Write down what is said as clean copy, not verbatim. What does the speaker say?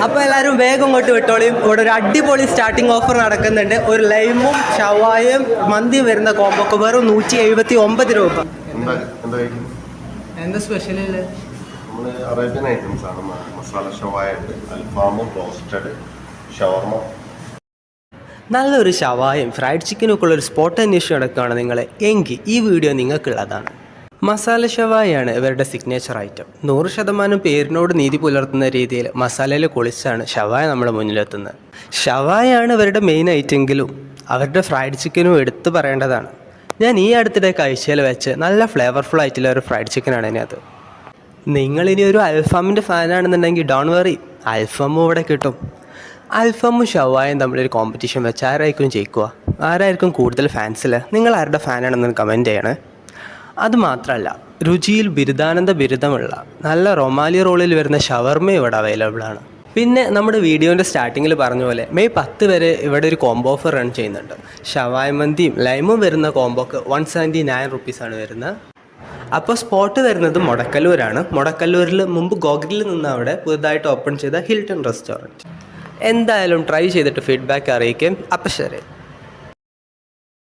അപ്പോൾ എല്ലാവരും വേഗം ഇങ്ങോട്ട് വിട്ടോളിയും. ഇവിടെ ഒരു അടിപൊളി സ്റ്റാർട്ടിംഗ് ഓഫർ നടക്കുന്നുണ്ട്. ഒരു ലൈമും ഷവായും മന്തിയും വരുന്ന കോമ്പോക്ക് വെറും 179 രൂപ. എന്താ സ്പെഷ്യൽ? നമ്മൾ അറേബ്യൻ ഐറ്റംസ് ആണ്. മസാല ഷവായ ഉണ്ട്, അൽഫാമും റോസ്റ്റഡ് ഷവർമ. നല്ലൊരു ഷവായും ഫ്രൈഡ് ചിക്കനും ഒക്കെ ഉള്ളൊരു സ്പോട്ട് അന്വേഷിച്ച് നടക്കുകയാണ് നിങ്ങൾ എങ്കിൽ ഈ വീഡിയോ നിങ്ങൾക്കുള്ളതാണ്. മസാല ഷവായാണ് ഇവരുടെ സിഗ്നേച്ചർ ഐറ്റം. 100% പേരിനോട് നീതി പുലർത്തുന്ന രീതിയിൽ മസാലയിൽ കുളിച്ചാണ് ഷവായ നമ്മുടെ മുന്നിലെത്തുന്നത്. ഷവായാണ് ഇവരുടെ മെയിൻ ഐറ്റമെങ്കിലും അവരുടെ ഫ്രൈഡ് ചിക്കനും എടുത്തു പറയേണ്ടതാണ്. ഞാൻ ഈ അടുത്തിടെ കഴിച്ചതിൽ വെച്ച് നല്ല ഫ്ലേവർഫുൾ ആയിട്ടുള്ള ഒരു ഫ്രൈഡ് ചിക്കനാണ് ഇതിനകത്ത്. നിങ്ങളിനി ഒരു അൽഫാമിൻ്റെ ഫാനാണെന്നുണ്ടെങ്കിൽ ഡോൺ വറി, അൽഫാമും ഇവിടെ കിട്ടും. അൽഫാമും ഷവായും തമ്മിലൊരു കോമ്പറ്റീഷൻ വെച്ച് ആരായിരിക്കും ജയിക്കുക, ആരായിരിക്കും കൂടുതൽ ഫാൻസിൽ? നിങ്ങൾ ആരുടെ ഫാനാണെന്ന് കമൻറ്റ് ചെയ്യണേ. അതുമാത്രമല്ല, രുചിയിൽ ബിരുദാനന്ദ ബിരുദമുള്ള നല്ല റൊമാലി റോളിൽ വരുന്ന ഷവർമ ഇവിടെ അവൈലബിൾ ആണ്. പിന്നെ നമ്മുടെ വീഡിയോൻ്റെ സ്റ്റാർട്ടിങ്ങിൽ പറഞ്ഞ പോലെ മെയ് 10 വരെ ഇവിടെ ഒരു കോംബോ ഓഫർ റൺ ചെയ്യുന്നുണ്ട്. ഷവായ മന്തിയും ലൈമും വരുന്ന കോംബോക്ക് 179 റുപ്പീസാണ് വരുന്നത്. അപ്പോൾ സ്പോട്ട് വരുന്നത് മുടക്കല്ലൂരാണ്. മുടക്കല്ലൂരിൽ മുമ്പ് ഗോഗ്രിയിൽ നിന്ന് അവിടെ പുതുതായിട്ട് ഓപ്പൺ ചെയ്ത ഹിൽട്ടൺ റെസ്റ്റോറൻറ്റ്. എന്തായാലും ട്രൈ ചെയ്തിട്ട് ഫീഡ്ബാക്ക് അറിയിക്കും. അപ്പം ശരി.